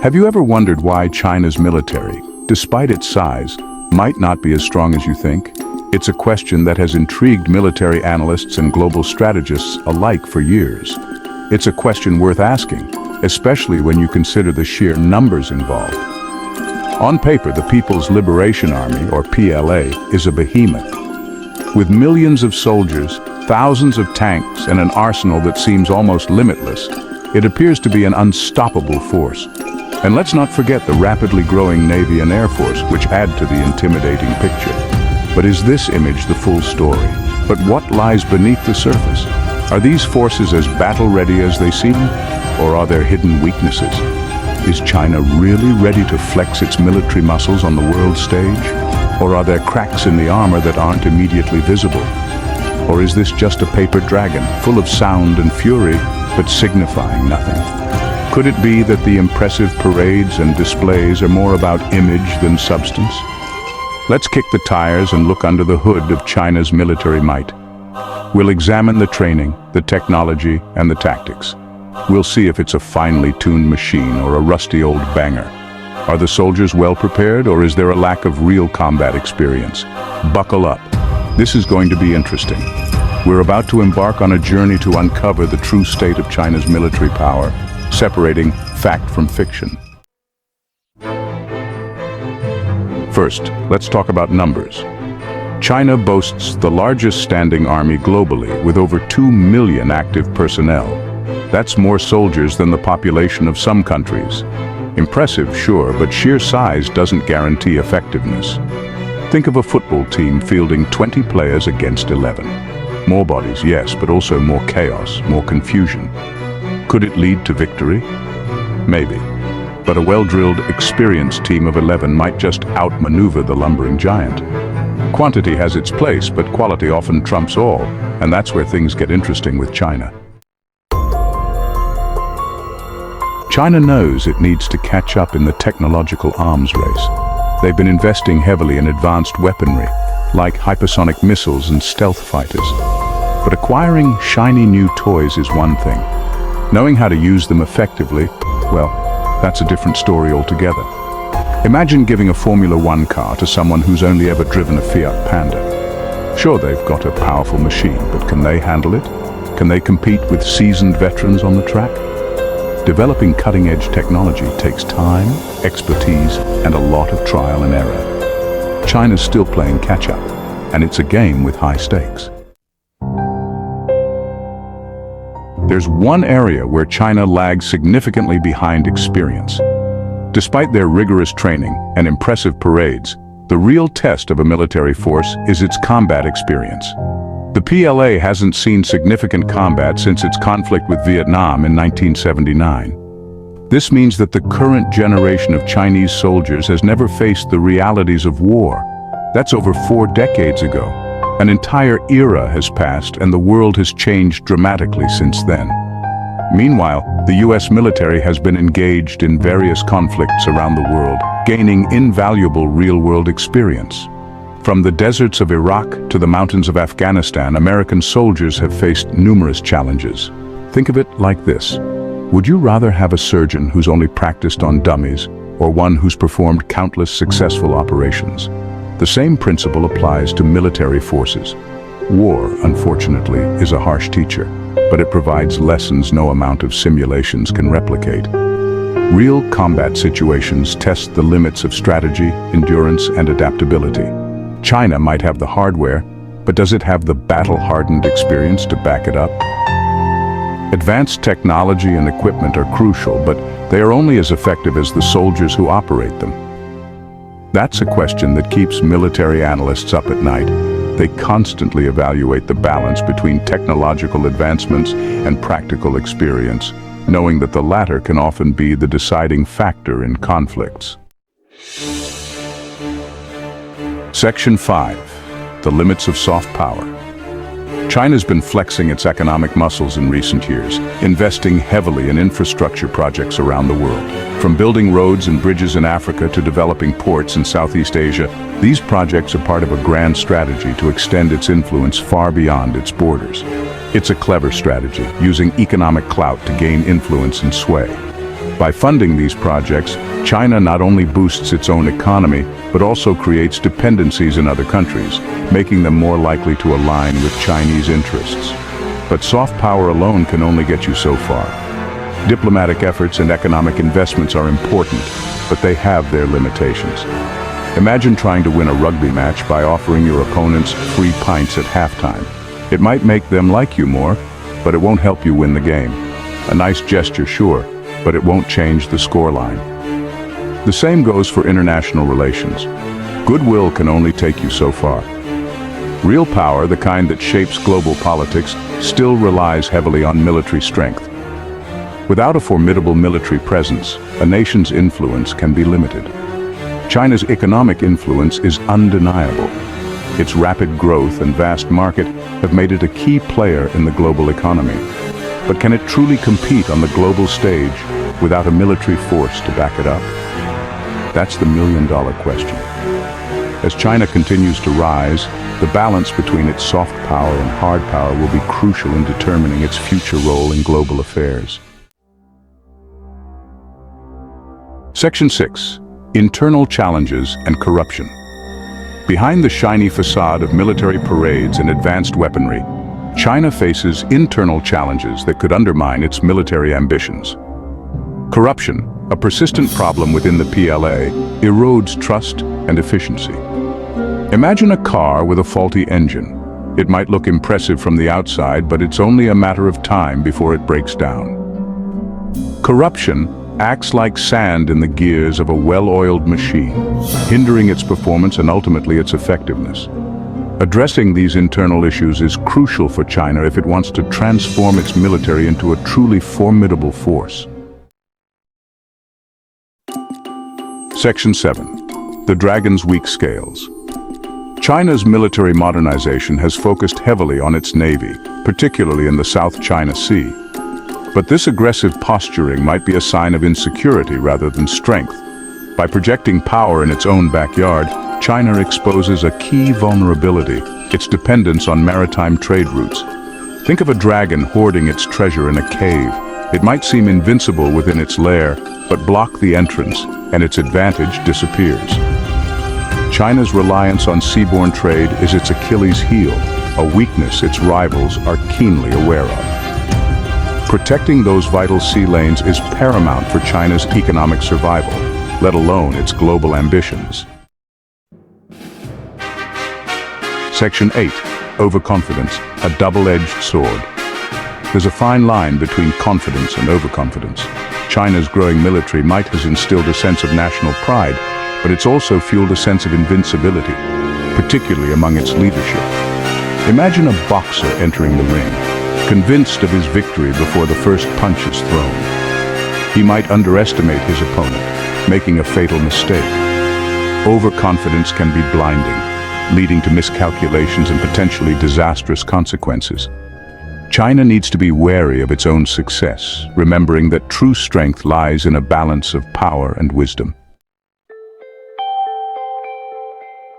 Have you ever wondered why China's military, despite its size, might not be as strong as you think? It's a question that has intrigued military analysts and global strategists alike for years. It's a question worth asking, especially when you consider the sheer numbers involved. On paper, the People's Liberation Army, or PLA, is a behemoth. With millions of soldiers, thousands of tanks, and an arsenal that seems almost limitless, it appears to be an unstoppable force. And let's not forget the rapidly growing Navy and Air Force, which add to the intimidating picture. But is this image the full story? But what lies beneath the surface? Are these forces as battle-ready as they seem? Or are there hidden weaknesses? Is China really ready to flex its military muscles on the world stage? Or are there cracks in the armor that aren't immediately visible? Or is this just a paper dragon, full of sound and fury, but signifying nothing? Could it be that the impressive parades and displays are more about image than substance? Let's kick the tires and look under the hood of China's military might. We'll examine the training, the technology, and the tactics. We'll see if it's a finely tuned machine or a rusty old banger. Are the soldiers well prepared, or is there a lack of real combat experience? Buckle up. This is going to be interesting. We're about to embark on a journey to uncover the true state of China's military power, separating fact from fiction. First, let's talk about numbers. China boasts the largest standing army globally, with over 2 million active personnel. That's more soldiers than the population of some countries. Impressive, sure, but sheer size doesn't guarantee effectiveness. Think of a football team fielding 20 players against 11. More bodies, yes, but also more chaos, more confusion. Could it lead to victory? Maybe. But a well-drilled, experienced team of 11 might just outmaneuver the lumbering giant. Quantity has its place, but quality often trumps all, and that's where things get interesting with China. China knows it needs to catch up in the technological arms race. They've been investing heavily in advanced weaponry, like hypersonic missiles and stealth fighters. But acquiring shiny new toys is one thing. Knowing how to use them effectively, well, that's a different story altogether. Imagine giving a Formula One car to someone who's only ever driven a Fiat Panda. Sure, they've got a powerful machine, but can they handle it? Can they compete with seasoned veterans on the track? Developing cutting-edge technology takes time, expertise, and a lot of trial and error. China's still playing catch-up, and it's a game with high stakes. There's one area where China lags significantly behind experience. Despite their rigorous training and impressive parades, the real test of a military force is its combat experience. The PLA hasn't seen significant combat since its conflict with Vietnam in 1979. This means that the current generation of Chinese soldiers has never faced the realities of war. That's over 4 decades ago. An entire era has passed, and the world has changed dramatically since then. Meanwhile, the US military has been engaged in various conflicts around the world, gaining invaluable real-world experience. From the deserts of Iraq to the mountains of Afghanistan, American soldiers have faced numerous challenges. Think of it like this. Would you rather have a surgeon who's only practiced on dummies, or one who's performed countless successful operations? The same principle applies to military forces. War, unfortunately, is a harsh teacher, but it provides lessons no amount of simulations can replicate. Real combat situations test the limits of strategy, endurance, and adaptability. China might have the hardware, but does it have the battle-hardened experience to back it up? Advanced technology and equipment are crucial, but they are only as effective as the soldiers who operate them. That's a question that keeps military analysts up at night. They constantly evaluate the balance between technological advancements and practical experience, knowing that the latter can often be the deciding factor in conflicts. Section 5. The limits of soft power. China's been flexing its economic muscles in recent years, investing heavily in infrastructure projects around the world. From building roads and bridges in Africa to developing ports in Southeast Asia, these projects are part of a grand strategy to extend its influence far beyond its borders. It's a clever strategy, using economic clout to gain influence and sway. By funding these projects, China not only boosts its own economy, but also creates dependencies in other countries, making them more likely to align with Chinese interests. But soft power alone can only get you so far. Diplomatic efforts and economic investments are important, but they have their limitations. Imagine trying to win a rugby match by offering your opponents free pints at halftime. It might make them like you more, but it won't help you win the game. A nice gesture, sure, but it won't change the scoreline. The same goes for international relations. Goodwill can only take you so far. Real power, the kind that shapes global politics, still relies heavily on military strength. Without a formidable military presence, a nation's influence can be limited. China's economic influence is undeniable. Its rapid growth and vast market have made it a key player in the global economy. But can it truly compete on the global stage without a military force to back it up? That's the million-dollar question. As China continues to rise, the balance between its soft power and hard power will be crucial in determining its future role in global affairs. Section 6. Internal challenges and corruption. Behind the shiny facade of military parades and advanced weaponry, China faces internal challenges that could undermine its military ambitions. Corruption, a persistent problem within the PLA, erodes trust and efficiency. Imagine a car with a faulty engine. It might look impressive from the outside, but it's only a matter of time before it breaks down. Corruption acts like sand in the gears of a well-oiled machine, hindering its performance and ultimately its effectiveness. Addressing these internal issues is crucial for China if it wants to transform its military into a truly formidable force. Section 7. The Dragon's Weak Scales. China's military modernization has focused heavily on its navy, particularly in the South China Sea. But this aggressive posturing might be a sign of insecurity rather than strength. By projecting power in its own backyard, China exposes a key vulnerability: its dependence on maritime trade routes. Think of a dragon hoarding its treasure in a cave. It might seem invincible within its lair, but block the entrance, and its advantage disappears. China's reliance on seaborne trade is its Achilles heel, a weakness its rivals are keenly aware of. Protecting those vital sea lanes is paramount for China's economic survival, let alone its global ambitions. Section 8. Overconfidence, a double-edged sword. There's a fine line between confidence and overconfidence. China's growing military might have instilled a sense of national pride, but it's also fueled a sense of invincibility, particularly among its leadership. Imagine a boxer entering the ring, convinced of his victory before the first punch is thrown. He might underestimate his opponent, making a fatal mistake. Overconfidence can be blinding, leading to miscalculations and potentially disastrous consequences. China needs to be wary of its own success, remembering that true strength lies in a balance of power and wisdom.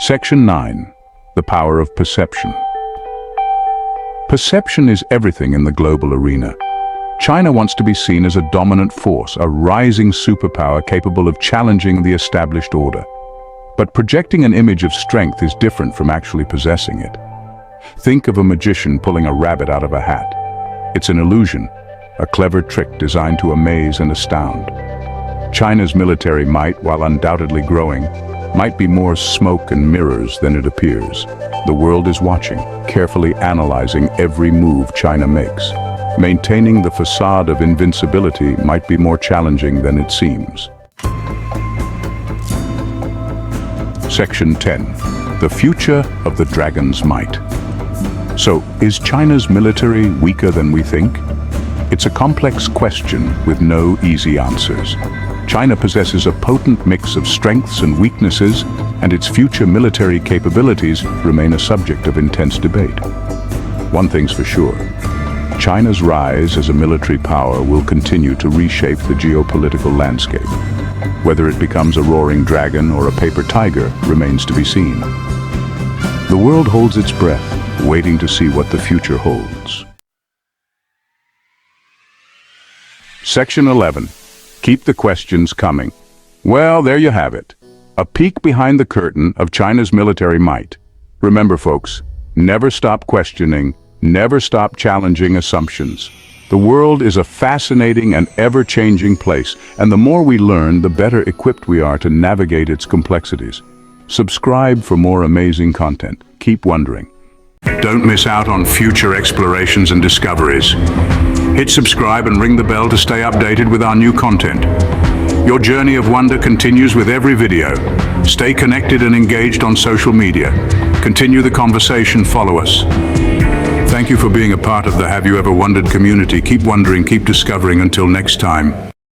Section 9. The Power of Perception. Perception is everything in the global arena. China wants to be seen as a dominant force, a rising superpower capable of challenging the established order. But projecting an image of strength is different from actually possessing it. Think of a magician pulling a rabbit out of a hat. It's an illusion, a clever trick designed to amaze and astound. China's military might, while undoubtedly growing, might be more smoke and mirrors than it appears. The world is watching, carefully analyzing every move China makes. Maintaining the facade of invincibility might be more challenging than it seems. Section 10. The Future of the Dragon's Might. So, is China's military weaker than we think? It's a complex question with no easy answers. China possesses a potent mix of strengths and weaknesses, and its future military capabilities remain a subject of intense debate. One thing's for sure: China's rise as a military power will continue to reshape the geopolitical landscape. Whether it becomes a roaring dragon or a paper tiger remains to be seen. The world holds its breath, waiting to see what the future holds. Section 11. Keep the questions coming. Well, there you have it. A peek behind the curtain of China's military might. Remember, folks, never stop questioning, never stop challenging assumptions. The world is a fascinating and ever-changing place, and the more we learn, the better equipped we are to navigate its complexities. Subscribe for more amazing content. Keep wondering. Don't miss out on future explorations and discoveries. Hit subscribe and ring the bell to stay updated with our new content. Your journey of wonder continues with every video. Stay connected and engaged on social media. Continue the conversation, follow us. Thank you for being a part of the Have You Ever Wondered community. Keep wondering, keep discovering. Until next time.